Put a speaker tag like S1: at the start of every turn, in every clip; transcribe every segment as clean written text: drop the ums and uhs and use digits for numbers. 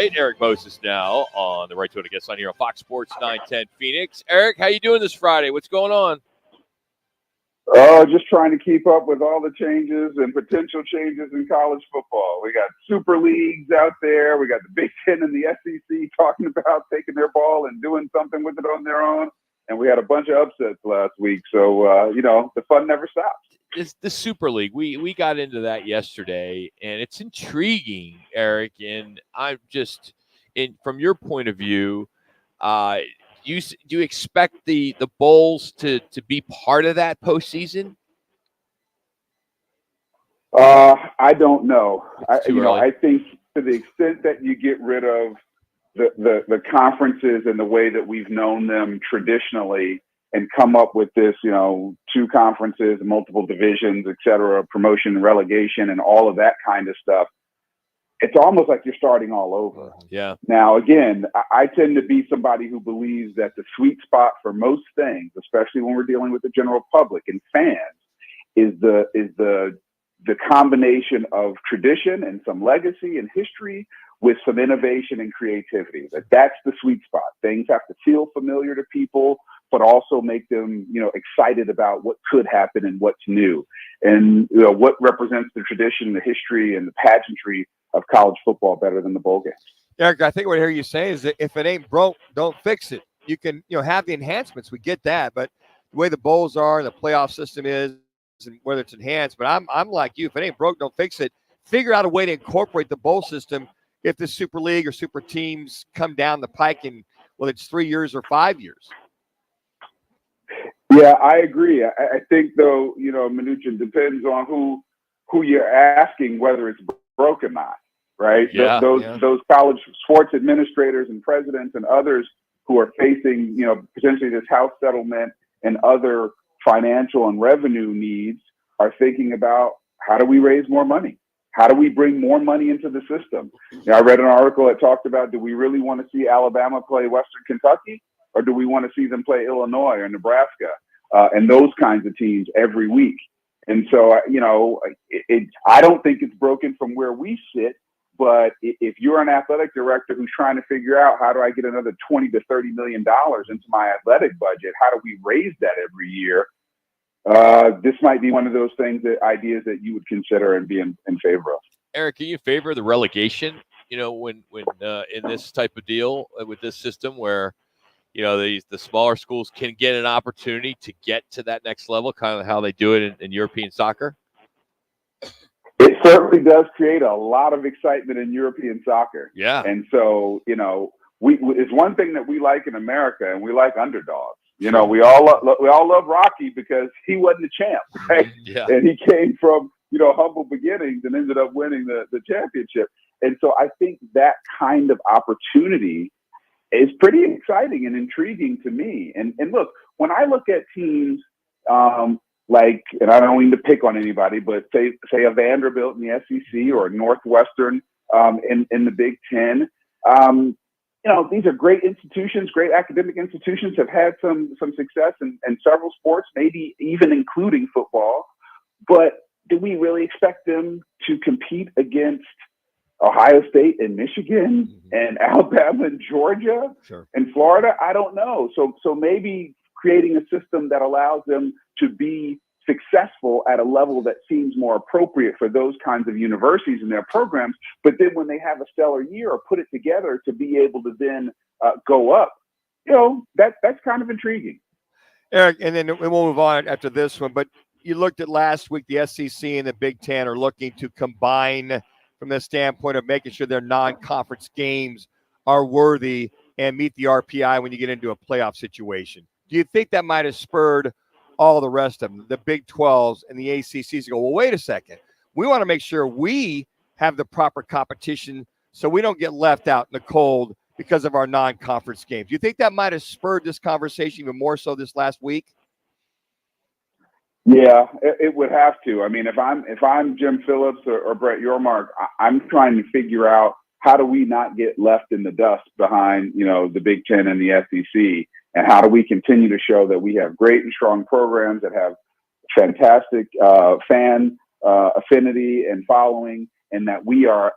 S1: Hey, Erik Moses now on the Right to It Guest on here on Fox Sports 910 Phoenix. Erik, how you doing this Friday? What's going on?
S2: Oh, just trying to keep up with all the changes and potential changes in college football. We got super leagues out there. We got the Big Ten and the SEC talking about taking their ball and doing something with it on their own. And we had a bunch of upsets last week. So, the fun never stops.
S1: The Super League. We got into that yesterday, and it's intriguing, Erik. And I'm just, from your point of view, do you expect the bowls to be part of that postseason?
S2: I don't know.
S1: It's too early.
S2: I think to the extent that you get rid of the conferences and the way that we've known them traditionally and come up with this, two conferences, multiple divisions, et cetera, promotion and relegation and all of that kind of stuff, it's almost like you're starting all over.
S1: Yeah.
S2: Now, again, I tend to be somebody who believes that the sweet spot for most things, especially when we're dealing with the general public and fans, is the combination of tradition and some legacy and history with some innovation and creativity. That's the sweet spot. Things have to feel familiar to people, but also make them, excited about what could happen and what's new. And what represents the tradition, the history, and the pageantry of college football better than the bowl games.
S3: Erik, I think what I hear you say is that if it ain't broke, don't fix it. You can, have the enhancements. We get that, but the way the bowls are, the playoff system is, and whether it's enhanced, but I'm like you. If it ain't broke, don't fix it. Figure out a way to incorporate the bowl system if the Super League or super teams come down the pike in, whether it's 3 years or 5 years.
S2: Yeah, I agree. I think, though, Minuchin, depends on who you're asking whether it's broke or not, right?
S1: Yeah,
S2: those college sports administrators and presidents and others who are facing, potentially this House settlement and other financial and revenue needs are thinking about, how do we raise more money? How do we bring more money into the system? I read an article that talked about, do we really want to see Alabama play Western Kentucky, or do we want to see them play Illinois or Nebraska and those kinds of teams every week? And so, I don't think it's broken from where we sit. But if you're an athletic director who's trying to figure out, how do I get another $20 to $30 million into my athletic budget? How do we raise that every year? This might be one of those ideas that you would consider and be in favor of.
S1: Erik, are you in favor of the relegation? When in this type of deal with this system where, the smaller schools can get an opportunity to get to that next level, kind of how they do it in European soccer?
S2: It certainly does create a lot of excitement in European soccer.
S1: Yeah.
S2: And so, it's one thing that we like in America, and we like underdogs. We all love Rocky because he wasn't a champ, right?
S1: Yeah.
S2: And he came from, humble beginnings and ended up winning the championship. And so I think that kind of opportunity is pretty exciting and intriguing to me. And look, when I look at teams, and I don't mean to pick on anybody, but say a Vanderbilt in the SEC or Northwestern in the Big Ten. These are great institutions, great academic institutions, have had some success in several sports, maybe even including football. But do we really expect them to compete against Ohio State and Michigan and Alabama and Georgia and Florida? I don't know. So maybe creating a system that allows them to be successful at a level that seems more appropriate for those kinds of universities and their programs. But then when they have a stellar year or put it together to be able to then go up, that's kind of intriguing.
S3: Erik, and then we'll move on after this one, but you looked at last week, the SEC and the Big Ten are looking to combine from the standpoint of making sure their non-conference games are worthy and meet the RPI when you get into a playoff situation. Do you think that might have spurred all the rest of them, the Big 12s and the ACCs, to go, well, wait a second. We want to make sure we have the proper competition so we don't get left out in the cold because of our non-conference games. Do you think that might have spurred this conversation even more so this last week?
S2: Yeah, it would have to. I mean, if I'm Jim Phillips or Brett Yormark, I'm trying to figure out, how do we not get left in the dust behind, the Big Ten and the SEC? And how do we continue to show that we have great and strong programs that have fantastic fan affinity and following, and that we are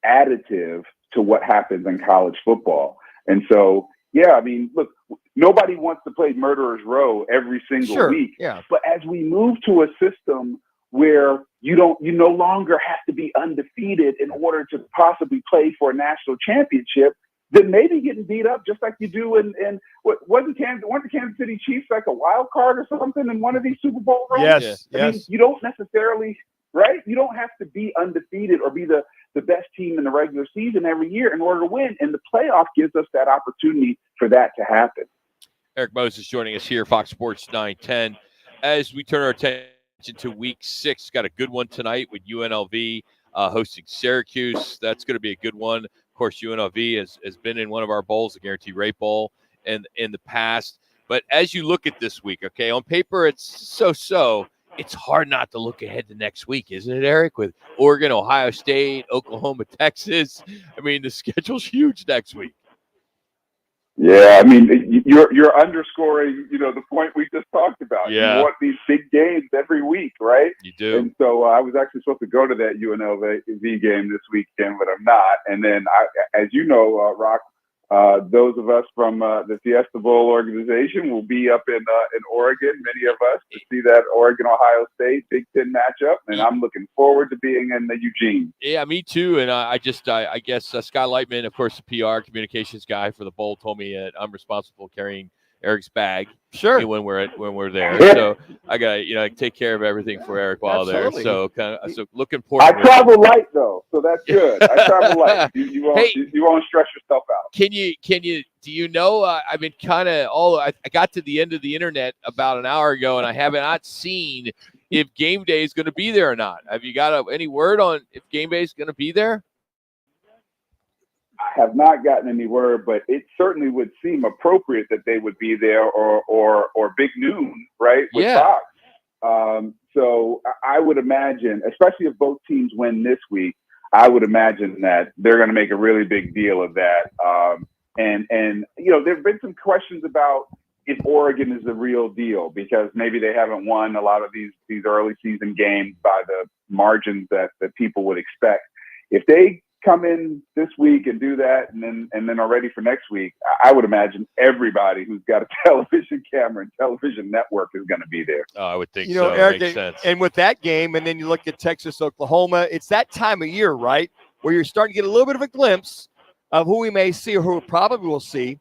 S2: additive to what happens in college football. And so, yeah, I mean, look, nobody wants to play Murderer's Row every single week.
S3: Yeah.
S2: But as we move to a system where you no longer have to be undefeated in order to possibly play for a national championship, then maybe getting beat up just like you do in weren't the Kansas City Chiefs like a wild card or something in one of these Super Bowl runs?
S3: Yes.
S2: I mean, you don't necessarily, right? You don't have to be undefeated or be the best team in the regular season every year in order to win. And the playoff gives us that opportunity for that to happen.
S1: Erik Moses joining us here, Fox Sports 910. As we turn our attention to Week 6, got a good one tonight with UNLV hosting Syracuse. That's going to be a good one. Of course, UNLV has been in one of our bowls, the Guaranteed Rate Bowl, in the past. But as you look at this week, okay, on paper it's so. It's hard not to look ahead to next week, isn't it, Erik? With Oregon, Ohio State, Oklahoma, Texas. I mean, the schedule's huge next week.
S2: Yeah, I mean, you're underscoring, the point we just talked about.
S1: Yeah.
S2: You want these big games every week, right?
S1: You do.
S2: And so I was actually supposed to go to that UNLV game this weekend, but I'm not. And then, as you know, Rock, those of us from the Fiesta Bowl organization will be up in Oregon, many of us, to see that Oregon-Ohio State Big Ten matchup, and I'm looking forward to being in the Eugene.
S1: Yeah, me too. And I guess Scott Lightman, of course, the PR communications guy for the bowl, told me I'm responsible for carrying Erik's bag.
S3: Sure.
S1: When we're there, so I gotta take care of everything for Erik while
S3: Absolutely.
S1: there. So looking forward.
S2: I travel light though, so that's good. I travel light. You won't stress yourself out.
S1: Can you? Do you know? I've been kind of I got to the end of the internet about an hour ago, and I have not seen if game day is going to be there or not. Have you got any word on if game day is going to be there?
S2: I have not gotten any word, but it certainly would seem appropriate that they would be there or Big Noon, right? With Fox. So I would imagine, especially if both teams win this week, I would imagine that they're going to make a really big deal of that. And there have been some questions about if Oregon is the real deal because maybe they haven't won a lot of these early season games by the margins that people would expect. If they come in this week and do that and then are ready for next week, I would imagine everybody who's got a television camera and television network is going to be there.
S1: Oh, I would think so.
S3: Erik,
S1: makes sense.
S3: And with that game, and then you look at Texas, Oklahoma, it's that time of year, right, where you're starting to get a little bit of a glimpse of who we may see or who we probably will see,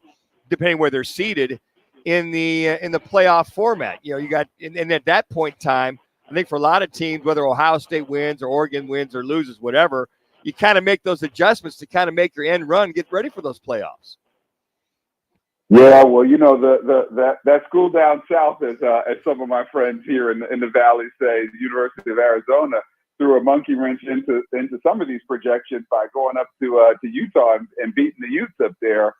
S3: depending where they're seated in the playoff format. You got and at that point in time, I think for a lot of teams, whether Ohio State wins or Oregon wins or loses, whatever, you kind of make those adjustments to kind of make your end run, get ready for those playoffs.
S2: Yeah, well, that school down south, as some of my friends here in the Valley say, the University of Arizona threw a monkey wrench into some of these projections by going up to Utah and beating the Utes up there.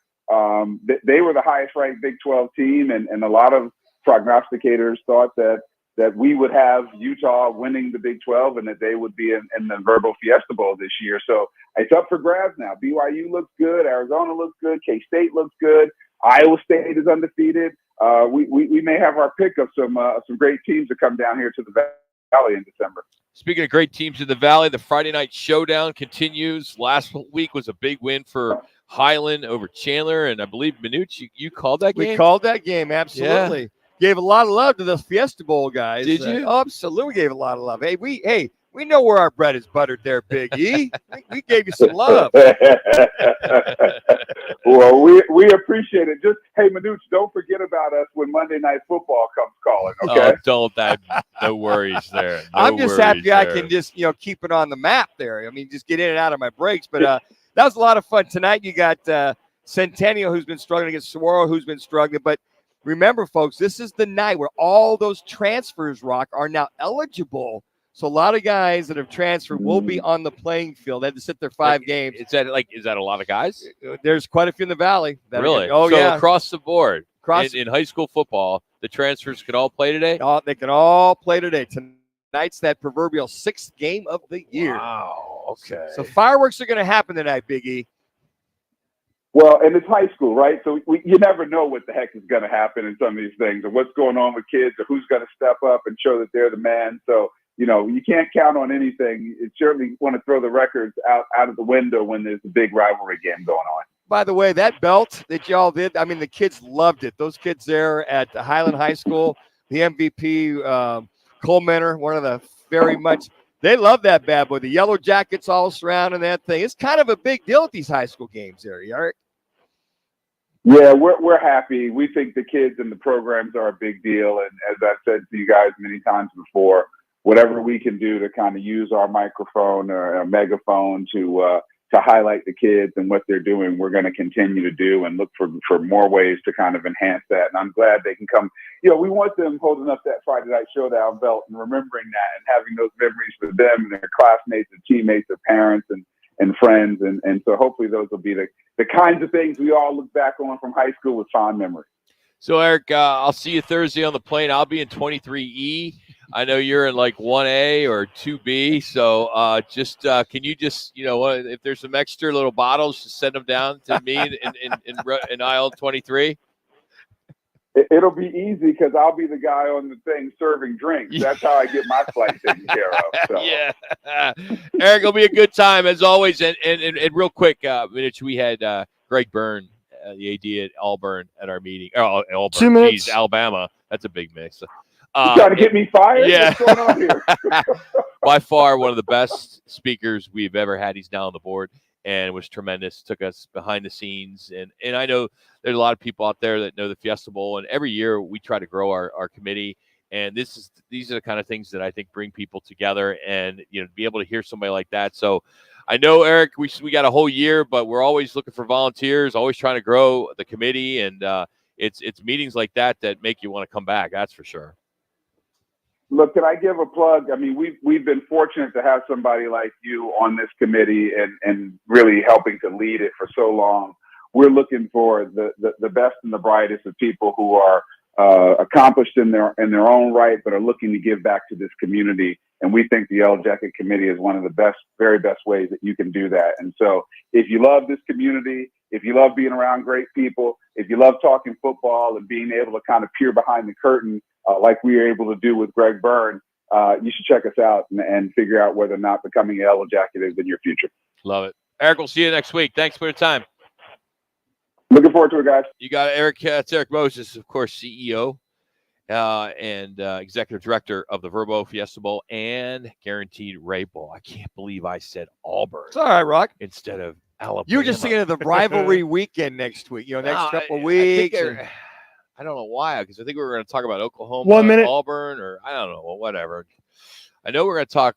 S2: They were the highest ranked Big 12 team, and a lot of prognosticators thought that we would have Utah winning the Big 12 and that they would be in the Verbal Fiesta Bowl this year. So it's up for grabs now. BYU looks good. Arizona looks good. K-State looks good. Iowa State is undefeated. We may have our pick of some great teams to come down here to the Valley in December.
S1: Speaking of great teams in the Valley, the Friday night showdown continues. Last week was a big win for Highland over Chandler, and I believe Minucci, you called that game?
S3: We called that game, absolutely. Yeah. Gave a lot of love to the Fiesta Bowl guys.
S1: Did you?
S3: Absolutely gave a lot of love. Hey, we know where our bread is buttered there, Big E. we gave you some love.
S2: Well, we appreciate it. Just, hey, Manuch, don't forget about us when Monday Night Football comes calling, okay?
S1: Oh, no worries there. No
S3: I'm just happy
S1: there.
S3: I can just, keep it on the map there. I mean, just get in and out of my breaks. But that was a lot of fun. Tonight you got Centennial, who's been struggling against Saguaro, who's been struggling. But remember, folks, this is the night where all those transfers, Rock, are now eligible. So a lot of guys that have transferred will be on the playing field. They had to sit there 5 games.
S1: Is that a lot of guys?
S3: There's quite a few in the Valley.
S1: Really?
S3: Yeah.
S1: Across the board, in high school football, the transfers could all play today?
S3: They can all play today. Tonight's that proverbial 6th game of the year.
S1: Wow. Okay.
S3: So fireworks are going to happen tonight, Big E.
S2: Well, and it's high school, right? So you never know what the heck is going to happen in some of these things or what's going on with kids or who's going to step up and show that they're the man. So, you can't count on anything. You certainly want to throw the records out of the window when there's a big rivalry game going on.
S3: By the way, that belt that y'all did, I mean, the kids loved it. Those kids there at Highland High School, the MVP, Cole Menor, one of the very much, they love that bad boy. The yellow jackets all surrounding that thing. It's kind of a big deal at these high school games there, Erik.
S2: Yeah, we're happy. We think the kids and the programs are a big deal. And as I've said to you guys many times before, whatever we can do to kind of use our microphone or a megaphone to highlight the kids and what they're doing, we're going to continue to do and look for more ways to kind of enhance that. And I'm glad they can come. We want them holding up that Friday Night Showdown belt and remembering that and having those memories for them and their classmates and teammates, their parents and friends. And so hopefully those will be the kinds of things we all look back on from high school with fond memory.
S1: So, Erik, I'll see you Thursday on the plane. I'll be in 23E. I know you're in like 1A or 2B. So can you just, if there's some extra little bottles, just send them down to me in aisle 23?
S2: It'll be easy because I'll be the guy on the thing serving drinks. That's how I get my flight taken care of. So.
S1: Yeah. Erik, it'll be a good time as always. And real quick, Mitch, we had Greg Byrne, the AD at Auburn at our meeting. Oh, Auburn.
S4: 2 minutes.
S1: Geez, Alabama. That's a big mix.
S2: You trying to get me fired?
S1: Yeah.
S2: What's going on here?
S1: By far one of the best speakers we've ever had. He's now on the board and it was tremendous. Took us behind the scenes. And I know there's a lot of people out there that know the Fiesta Bowl. And every year we try to grow our committee. And these are the kind of things that I think bring people together and, to be able to hear somebody like that. So I know, Erik, we got a whole year, but we're always looking for volunteers, always trying to grow the committee. And it's meetings like that make you want to come back. That's for sure.
S2: Look, can I give a plug? I mean, we've been fortunate to have somebody like you on this committee and really helping to lead it for so long. We're looking for the best and the brightest of people who are accomplished in their own right, but are looking to give back to this community. And we think the Yellow Jacket Committee is one of the very best ways that you can do that. And so if you love this community, if you love being around great people, if you love talking football and being able to kind of peer behind the curtain, like we were able to do with Greg Byrne, you should check us out and figure out whether or not becoming a Yellow Jacket is in your future.
S1: Love it. Erik, we'll see you next week. Thanks for your time.
S2: Looking forward to it, guys.
S1: You got it, Erik. It's Erik Moses, of course, CEO and executive director of the Verbo Fiesta Bowl and Guaranteed Rate Bowl. I can't believe I said Auburn.
S3: It's all right, Rock.
S1: Instead of Alabama.
S3: You were just thinking of the rivalry weekend next week, next couple of weeks.
S1: I don't know why, because I think we were going to talk about Oklahoma,
S4: 1 minute.
S1: Auburn, or I don't know, whatever. I know we're going to talk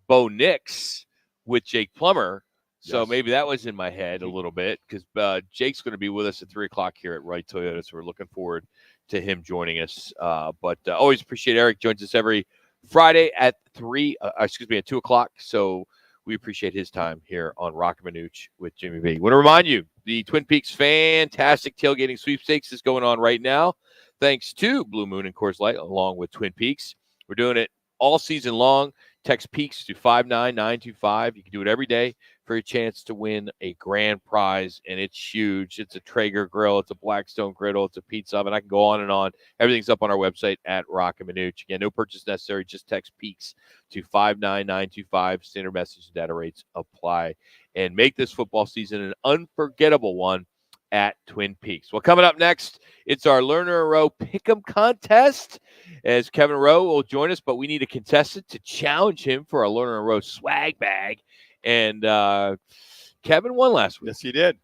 S1: Bo Nix with Jake Plummer. So maybe that was in my head a little bit because Jake's going to be with us at 3:00 here at Wright Toyota. So we're looking forward to him joining us. But always appreciate Erik. Joins us every Friday at 2:00. So we appreciate his time here on Rock and Manuch with Jimmy B. Want to remind you, the Twin Peaks fantastic tailgating sweepstakes is going on right now. Thanks to Blue Moon and Coors Light, along with Twin Peaks. We're doing it all season long. Text Peaks to 59925. You can do it every day for a chance to win a grand prize, and it's huge. It's a Traeger grill. It's a Blackstone griddle. It's a pizza oven. I can go on and on. Everything's up on our website at Rock and Manuch. Again, no purchase necessary. Just text Peaks to 59925. Standard message and data rates apply. And make this football season an unforgettable one at Twin Peaks. Well, coming up next, it's our Learner Row Pick'em contest as Kevin Rowe will join us, but we need a contestant to challenge him for our Learner Row swag bag. And Kevin won last week.
S3: Yes, he did.